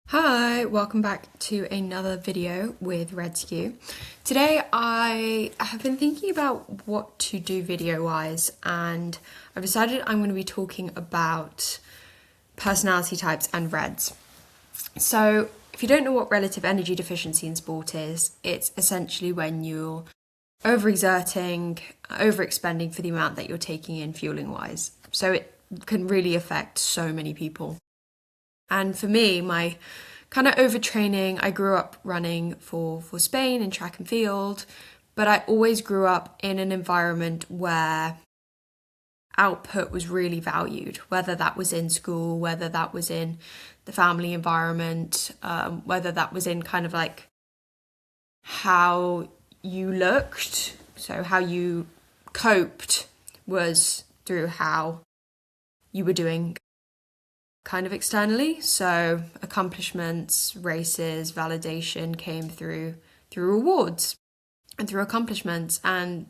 Hi, welcome back to another video with RED-Scue. Today I have been thinking about what to do video-wise, and I've decided I'm going to be talking about personality types and REDs. So if you don't know what relative energy deficiency in sport is, it's essentially when you're overexerting, overexpending for the amount that you're taking in fueling-wise. So it can really affect so many people. And for me, my kind of overtraining, I grew up running for Spain in track and field, but I always grew up in an environment where output was really valued, whether that was in school, whether that was in the family environment, whether that was in kind of like how you looked, so how you coped was through how you were doing kind of externally. So accomplishments, races, validation came through awards and through accomplishments, and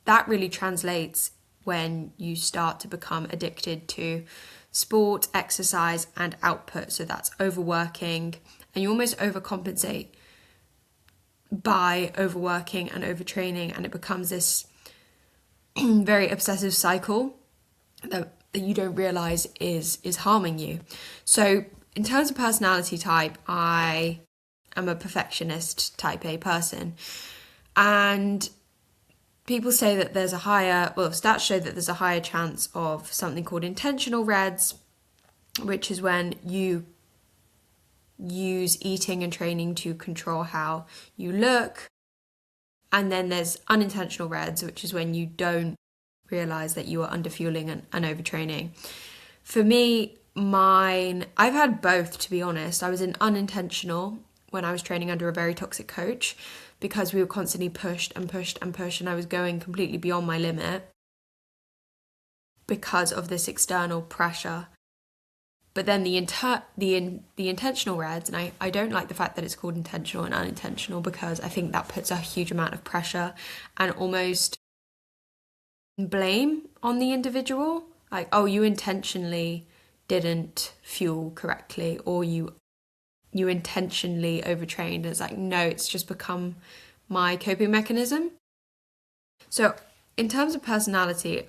that really translates when you start to become addicted to sport, exercise and output. So that's overworking, and you almost overcompensate by overworking and overtraining, and it becomes this very obsessive cycle that you don't realize is harming you. So in terms of personality type, I am a perfectionist type A person, and people say that there's stats show that there's a higher chance of something called intentional REDs, which is when you use eating and training to control how you look. And then there's unintentional REDs, which is when you don't realize that you are underfueling and overtraining. For me, I've had both, to be honest. I was in unintentional when I was training under a very toxic coach, because we were constantly pushed and pushed and pushed, and I was going completely beyond my limit because of this external pressure. But then the intentional REDs, and I don't like the fact that it's called intentional and unintentional, because I think that puts a huge amount of pressure and almost blame on the individual, like, oh, you intentionally didn't fuel correctly, or you intentionally overtrained. It's like, no, it's just become my coping mechanism. So in terms of personality,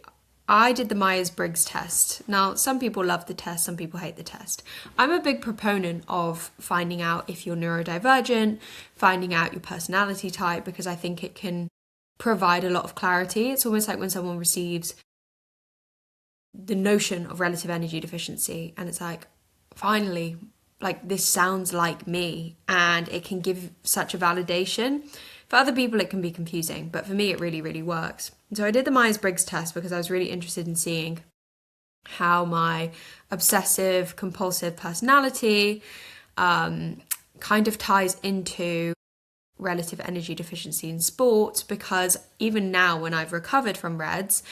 I did the Myers-Briggs test. Now, some people love the test, some people hate the test. I'm a big proponent of finding out if you're neurodivergent, finding out your personality type, because I think it can provide a lot of clarity. It's almost like when someone receives the notion of relative energy deficiency, and it's like, finally, like, this sounds like me, and it can give such a validation. For other people it can be confusing, but for me it really, really works. And so I did the Myers-Briggs test because I was really interested in seeing how my obsessive compulsive personality kind of ties into relative energy deficiency in sport, because even now when I've recovered from REDs,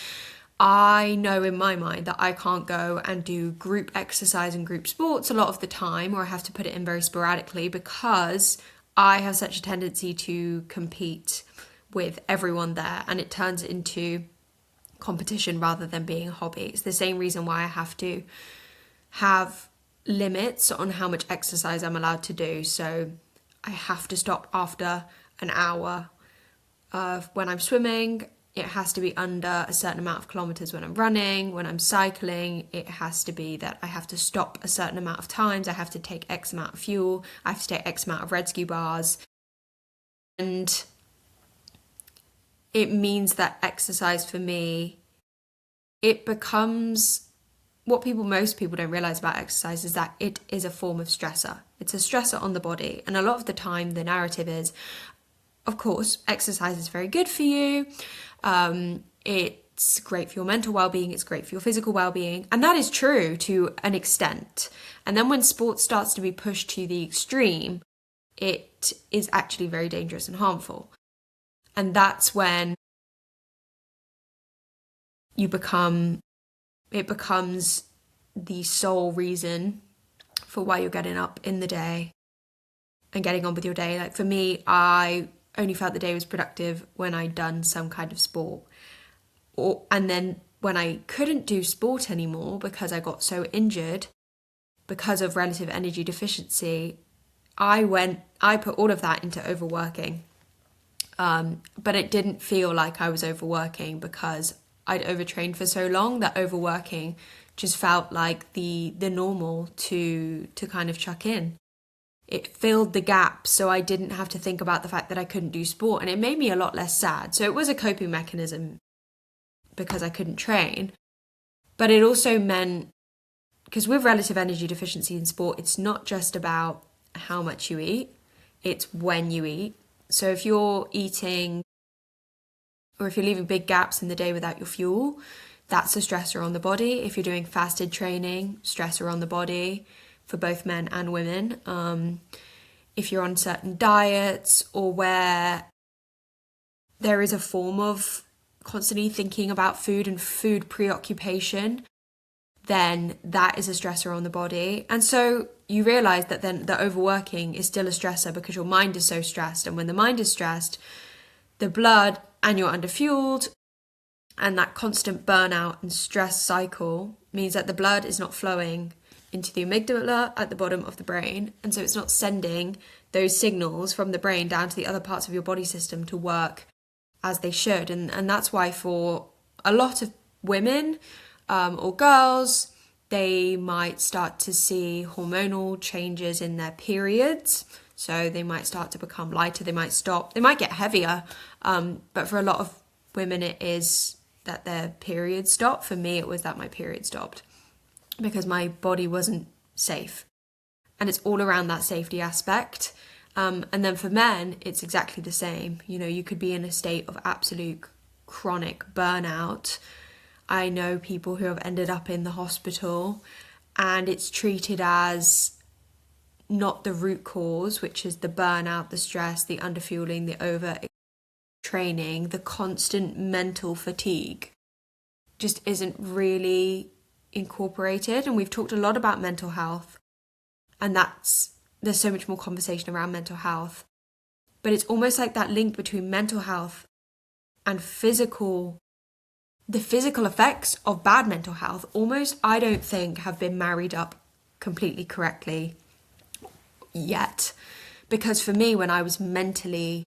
I know in my mind that I can't go and do group exercise and group sports a lot of the time, or I have to put it in very sporadically, because I have such a tendency to compete with everyone there, and it turns into competition rather than being a hobby. It's the same reason why I have to have limits on how much exercise I'm allowed to do. So I have to stop after an hour when I'm swimming. It has to be under a certain amount of kilometers when I'm running. When I'm cycling, it has to be that I have to stop a certain amount of times. I have to take X amount of fuel. I have to take X amount of RED-Scue bars. And it means that exercise for me, it becomes what most people don't realize about exercise is that it is a form of stressor. It's a stressor on the body. And a lot of the time the narrative is, of course, exercise is very good for you. It's great for your mental well-being. It's great for your physical well-being. And that is true to an extent. And then when sport starts to be pushed to the extreme, it is actually very dangerous and harmful. And that's when it becomes the sole reason for why you're getting up in the day and getting on with your day. Like for me, I only felt the day was productive when I'd done some kind of sport. And then when I couldn't do sport anymore because I got so injured because of relative energy deficiency, I put all of that into overworking. But it didn't feel like I was overworking because I'd overtrained for so long that overworking just felt like the normal to kind of chuck in. It filled the gap, so I didn't have to think about the fact that I couldn't do sport, and it made me a lot less sad. So it was a coping mechanism because I couldn't train, but it also meant, because with relative energy deficiency in sport, it's not just about how much you eat, it's when you eat. So if you're eating, or if you're leaving big gaps in the day without your fuel, that's a stressor on the body. If you're doing fasted training, stressor on the body for both men and women. If you're on certain diets, or where there is a form of constantly thinking about food and food preoccupation, then that is a stressor on the body. And so you realize that then the overworking is still a stressor because your mind is so stressed. And when the mind is stressed, the blood, and you're underfueled, and that constant burnout and stress cycle means that the blood is not flowing into the amygdala at the bottom of the brain. And so it's not sending those signals from the brain down to the other parts of your body system to work as they should. And that's why for a lot of women or girls, they might start to see hormonal changes in their periods. So they might start to become lighter, they might stop, they might get heavier. But for a lot of women, it is that their period stopped. For me, it was that my period stopped because my body wasn't safe. And it's all around that safety aspect. And then for men, it's exactly the same. You know, you could be in a state of absolute chronic burnout. I know people who have ended up in the hospital and it's treated as not the root cause, which is the burnout, the stress, the underfueling, the overtraining, the constant mental fatigue just isn't really incorporated. And we've talked a lot about mental health, and there's so much more conversation around mental health, but it's almost like that link between mental health and the physical effects of bad mental health almost, I don't think, have been married up completely correctly yet. Because for me, when I was mentally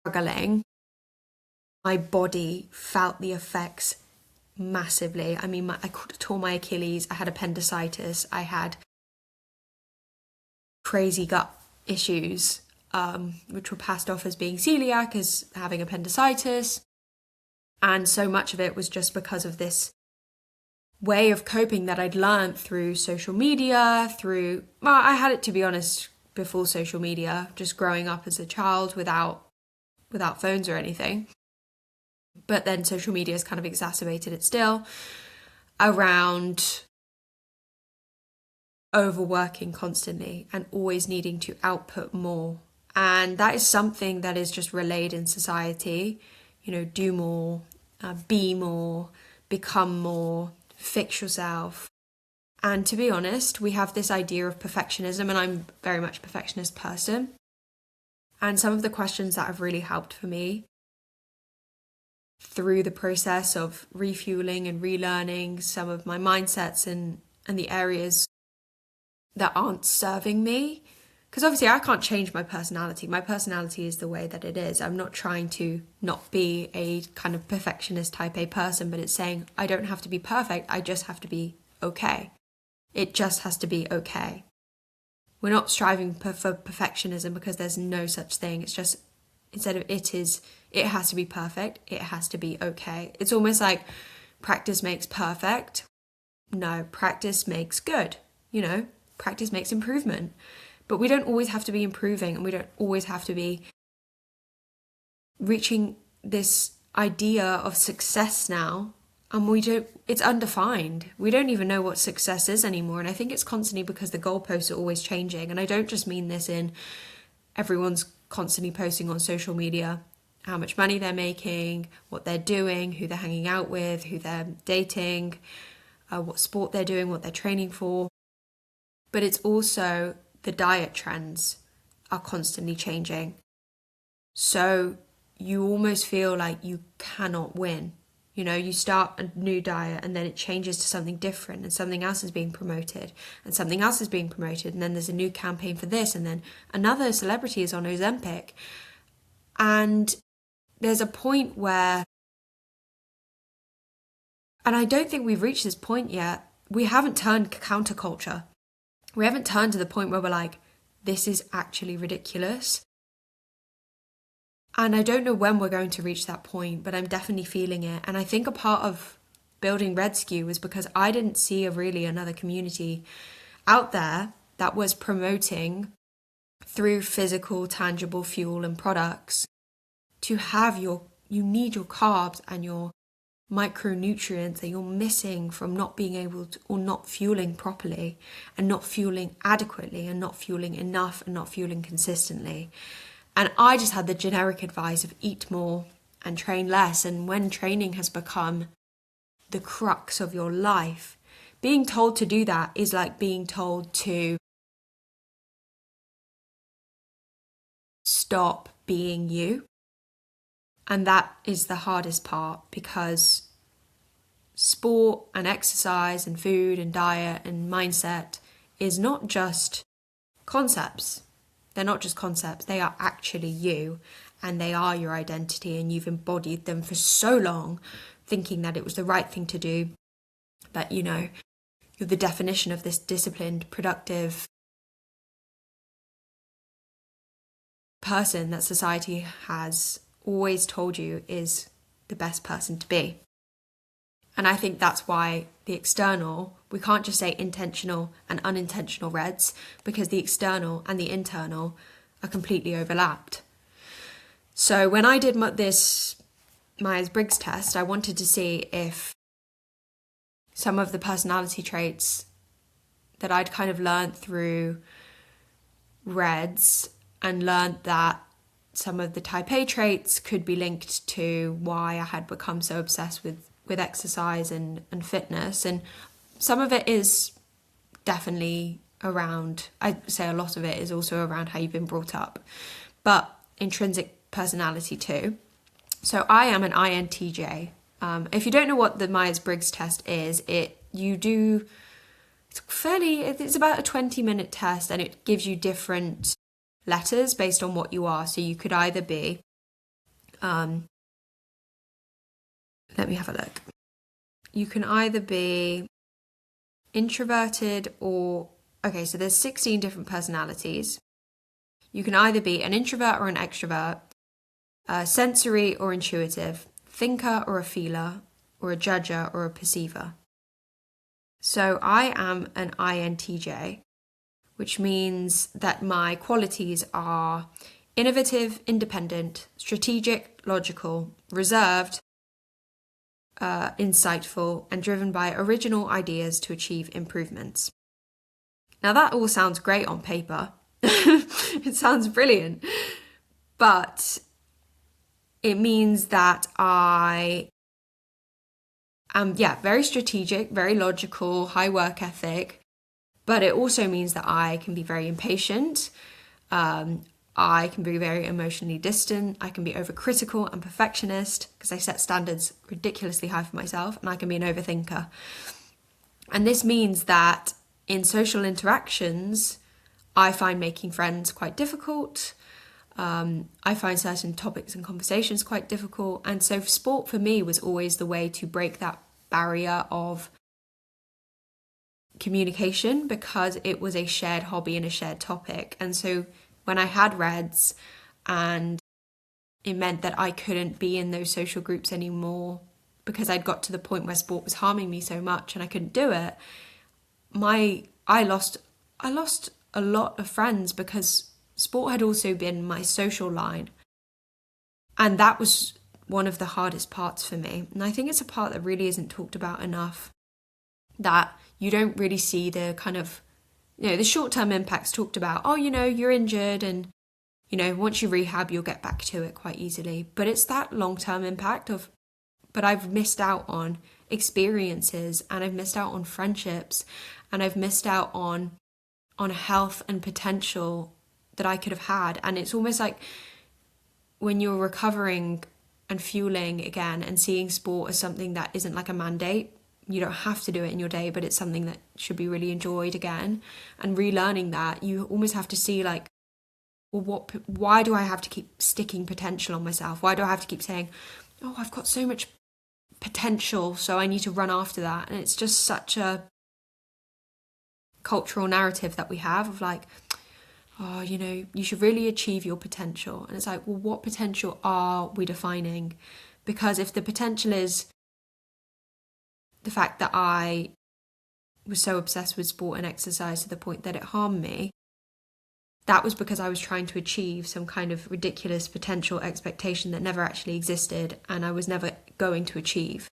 struggling, my body felt the effects massively. I mean, I tore my Achilles, I had appendicitis, I had crazy gut issues, which were passed off as being celiac, as having appendicitis. And so much of it was just because of this way of coping that I'd learned through social media, I had it, to be honest, before social media, just growing up as a child without phones or anything. But then social media has kind of exacerbated it still, around overworking constantly and always needing to output more. And that is something that is just relayed in society. You know, do more, be more, become more, fix yourself. And to be honest, we have this idea of perfectionism, and I'm very much a perfectionist person. And some of the questions that have really helped for me through the process of refueling and relearning some of my mindsets and the areas that aren't serving me. Because obviously I can't change my personality. My personality is the way that it is. I'm not trying to not be a kind of perfectionist type A person, but it's saying I don't have to be perfect. I just have to be okay. It just has to be okay. We're not striving for perfectionism because there's no such thing. It's just, instead of it has to be perfect. It has to be okay. It's almost like practice makes perfect. No, practice makes good. You know, practice makes improvement. But we don't always have to be improving, and we don't always have to be reaching this idea of success now. And it's undefined. We don't even know what success is anymore. And I think it's constantly because the goalposts are always changing. And I don't just mean this in everyone's constantly posting on social media how much money they're making, what they're doing, who they're hanging out with, who they're dating, what sport they're doing, what they're training for. But it's also the diet trends are constantly changing. So you almost feel like you cannot win. You know, you start a new diet and then it changes to something different, and something else is being promoted and something else is being promoted, and then there's a new campaign for this, and then another celebrity is on Ozempic. And there's a point where, and I don't think we've reached this point yet, we haven't turned counterculture. We haven't turned to the point where we're like, this is actually ridiculous. And I don't know when we're going to reach that point, but I'm definitely feeling it. And I think a part of building RED-Scue was because I didn't see another community out there that was promoting through physical, tangible fuel and products to have you need your carbs and your micronutrients that you're missing from not being able to, or not fueling properly, and not fueling adequately, and not fueling enough, and not fueling consistently. And I just had the generic advice of eat more and train less. And when training has become the crux of your life, being told to do that is like being told to stop being you. And that is the hardest part, because sport and exercise and food and diet and mindset is not just concepts. They're not just concepts, they are actually you, and they are your identity, and you've embodied them for so long, thinking that it was the right thing to do, that, you know, you're the definition of this disciplined, productive person that society has always told you is the best person to be. And I think that's why the external, we can't just say intentional and unintentional REDs, because the external and the internal are completely overlapped. So when I did this Myers-Briggs test, I wanted to see if some of the personality traits that I'd kind of learned through REDs, and learned that some of the type A traits could be linked to why I had become so obsessed with exercise and fitness. And some of it is definitely around, I'd say a lot of it is also around how you've been brought up, but intrinsic personality too. So I am an INTJ. If you don't know what the Myers-Briggs test is, it's about a 20-minute test, and it gives you different letters based on what you are. So you could either be, let me have a look. You can either be introverted or, okay, so there's 16 different personalities. You can either be an introvert or an extrovert, sensory or intuitive, thinker or a feeler, or a judger or a perceiver. So I am an INTJ, which means that my qualities are innovative, independent, strategic, logical, reserved, insightful, and driven by original ideas to achieve improvements. Now that all sounds great on paper. It sounds brilliant. But it means that I am, very strategic, very logical, high work ethic. But it also means that I can be very impatient. I can be very emotionally distant. I can be overcritical and perfectionist because I set standards ridiculously high for myself, and I can be an overthinker. And this means that in social interactions, I find making friends quite difficult. I find certain topics and conversations quite difficult. And so sport for me was always the way to break that barrier of communication, because it was a shared hobby and a shared topic. And so when I had REDs and it meant that I couldn't be in those social groups anymore because I'd got to the point where sport was harming me so much and I couldn't do it, I lost a lot of friends because sport had also been my social line. And that was one of the hardest parts for me. And I think it's a part that really isn't talked about enough, that you don't really see the kind of, the short-term impacts talked about. Oh, you're injured and, once you rehab, you'll get back to it quite easily. But it's that long-term impact but I've missed out on experiences, and I've missed out on friendships, and I've missed out on health and potential that I could have had. And it's almost like when you're recovering and fueling again, and seeing sport as something that isn't like a mandate. You don't have to do it in your day, but it's something that should be really enjoyed again. And relearning that, you almost have to see like, well, why do I have to keep sticking potential on myself? Why do I have to keep saying, oh, I've got so much potential, so I need to run after that? And it's just such a cultural narrative that we have of like, oh, you know, you should really achieve your potential. And it's like, well, what potential are we defining? Because if the potential is the fact that I was so obsessed with sport and exercise to the point that it harmed me, that was because I was trying to achieve some kind of ridiculous potential expectation that never actually existed and I was never going to achieve.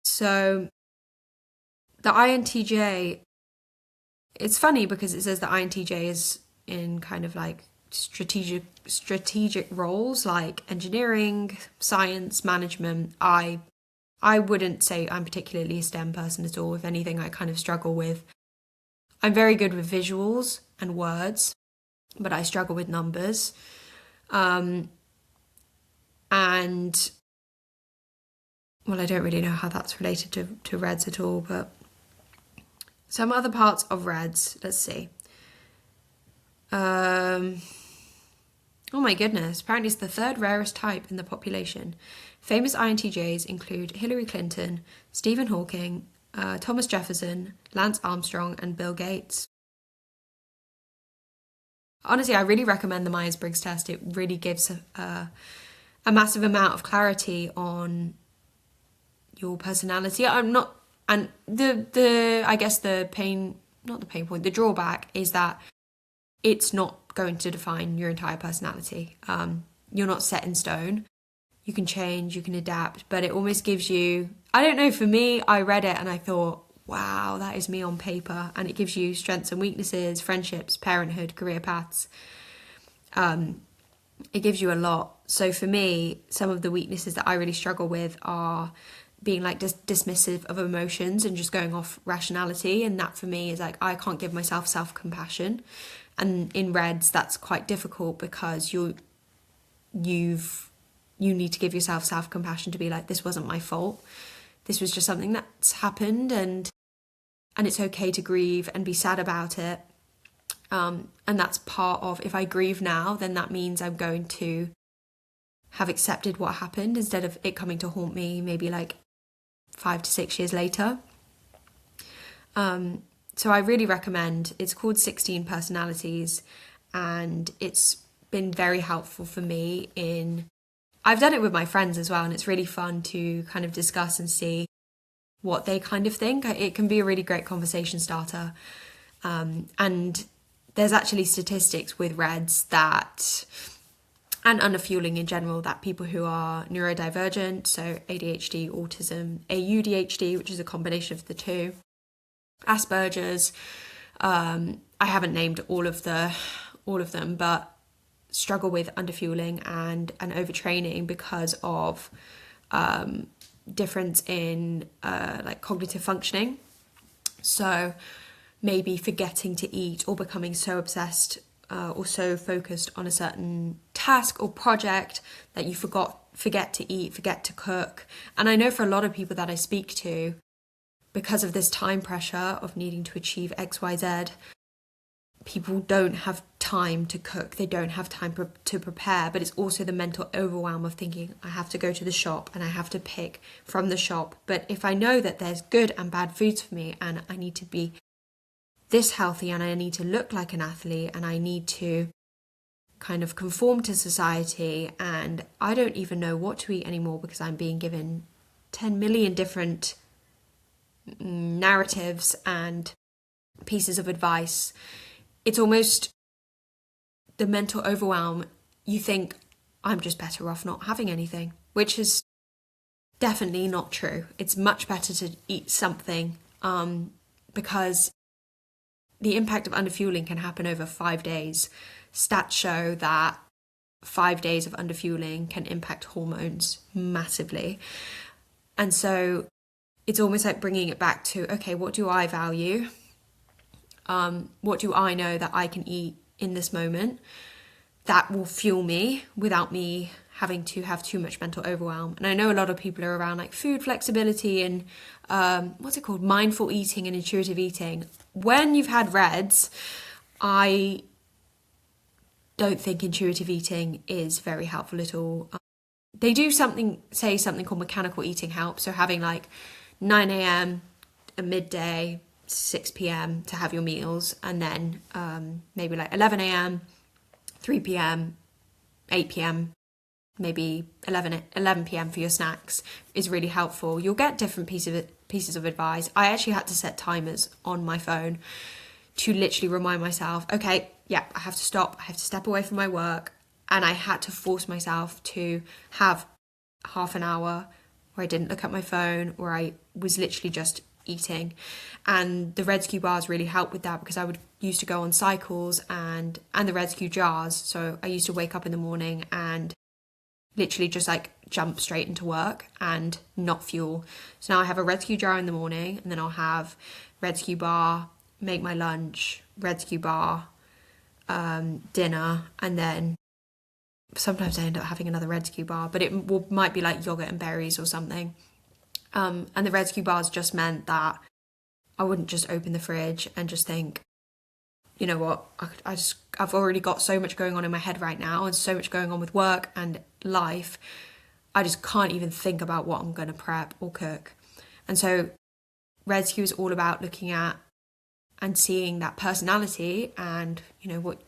So the INTJ, it's funny because it says the INTJ is in kind of like strategic roles like engineering, science, management. I wouldn't say I'm particularly a STEM person at all. If anything, I kind of struggle with, I'm very good with visuals and words, but I struggle with numbers. And well, I don't really know how that's related to REDs at all, but some other parts of REDs, let's see. Oh my goodness, apparently it's the third rarest type in the population. Famous INTJs include Hillary Clinton, Stephen Hawking, Thomas Jefferson, Lance Armstrong, and Bill Gates. Honestly, I really recommend the Myers-Briggs test. It really gives a massive amount of clarity on your personality. And I guess the drawback is that it's not going to define your entire personality. You're not set in stone. You can change, you can adapt, but it almost gives you, I don't know, for me, I read it and I thought, wow, that is me on paper. And it gives you strengths and weaknesses, friendships, parenthood, career paths. It gives you a lot. So for me, some of the weaknesses that I really struggle with are being like dismissive of emotions and just going off rationality. And that for me is like, I can't give myself self-compassion. And in REDs, that's quite difficult because you need to give yourself self-compassion to be like, this wasn't my fault. This was just something that's happened, and it's okay to grieve and be sad about it. And that's part of, if I grieve now, then that means I'm going to have accepted what happened instead of it coming to haunt me maybe like 5 to 6 years later. So I really recommend, it's called 16 Personalities, and it's been very helpful for me I've done it with my friends as well, and it's really fun to kind of discuss and see what they kind of think. It can be a really great conversation starter. And there's actually statistics with REDs and underfueling in general, that people who are neurodivergent, so ADHD, autism, AUDHD, which is a combination of the two, Asperger's, I haven't named all of them, but struggle with underfueling and overtraining because of difference in like cognitive functioning. So maybe forgetting to eat or becoming so obsessed or so focused on a certain task or project that you forget to eat, forget to cook. And I know for a lot of people that I speak to, because of this time pressure of needing to achieve X, Y, Z, people don't have time to cook. They don't have time to prepare, but it's also the mental overwhelm of thinking, I have to go to the shop and I have to pick from the shop. But if I know that there's good and bad foods for me, and I need to be this healthy, and I need to look like an athlete, and I need to kind of conform to society, and I don't even know what to eat anymore because I'm being given 10 million different narratives and pieces of advice, it's almost the mental overwhelm. You think, I'm just better off not having anything, which is definitely not true. It's much better to eat something, because the impact of underfueling can happen over 5 days. Stats show that 5 days of underfueling can impact hormones massively. And so it's almost like bringing it back to, okay, what do I value? What do I know that I can eat in this moment that will fuel me without me having to have too much mental overwhelm. And I know a lot of people are around like food flexibility and what's it called, mindful eating and intuitive eating. When you've had REDs, I don't think intuitive eating is very helpful at all. They do say something called mechanical eating helps. So having like 9 a.m, a midday, 6 p.m. to have your meals, and then maybe like 11 a.m, 3 p.m, 8 p.m, maybe 11 p.m. for your snacks is really helpful. You'll get different pieces of advice. I actually had to set timers on my phone to literally remind myself, okay, yeah, I have to stop, I have to step away from my work, and I had to force myself to have half an hour where I didn't look at my phone, where I was literally just eating. And the RED-Scue bars really helped with that, because I used to go on cycles and the RED-Scue jars. So I used to wake up in the morning and literally just like jump straight into work and not fuel. So now I have a RED-Scue jar in the morning, and then I'll have RED-Scue bar, make my lunch, RED-Scue bar, dinner, and then sometimes I end up having another RED-Scue bar, but it might be like yogurt and berries or something. And the RED-Scue bars just meant that I wouldn't just open the fridge and just think, you know what, I've already got so much going on in my head right now, and so much going on with work and life, I just can't even think about what I'm going to prep or cook. And so RED-Scue is all about looking at and seeing that personality and, you know, what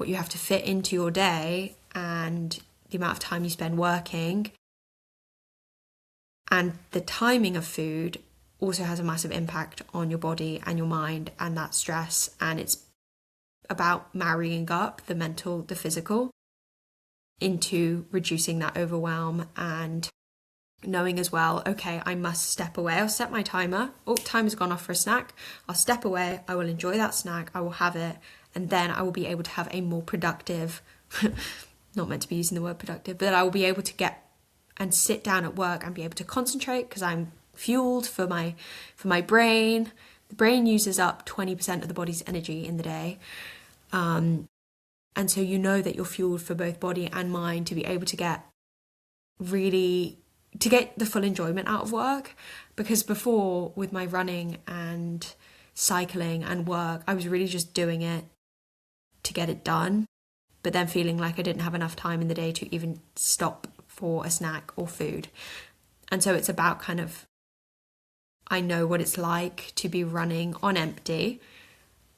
you have to fit into your day and the amount of time you spend working. And the timing of food also has a massive impact on your body and your mind and that stress. And it's about marrying up the mental, the physical, into reducing that overwhelm and knowing as well, okay, I must step away. I'll set my timer. Oh, time has gone off for a snack. I'll step away. I will enjoy that snack. I will have it. And then I will be able to have a more productive, not meant to be using the word productive, but I will be able to get and sit down at work and be able to concentrate, because I'm fueled for my brain. The brain uses up 20% of the body's energy in the day. And so you know that you're fueled for both body and mind to be able to get the full enjoyment out of work. Because before, with my running and cycling and work, I was really just doing it to get it done, but then feeling like I didn't have enough time in the day to even stop for a snack or food. And so it's about kind of, I know what it's like to be running on empty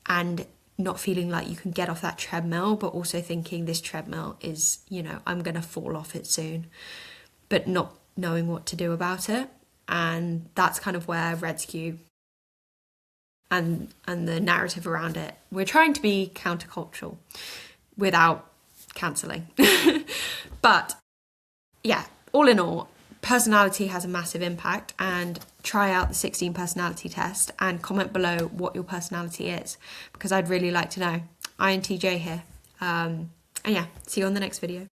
and not feeling like you can get off that treadmill, but also thinking this treadmill is, you know, I'm going to fall off it soon, but not knowing what to do about it. And that's kind of where RED-Scue and the narrative around it, we're trying to be countercultural without cancelling. But yeah, all in all, personality has a massive impact, and try out the 16 personality test and comment below what your personality is, because I'd really like to know. INTJ here. And yeah, see you on the next video.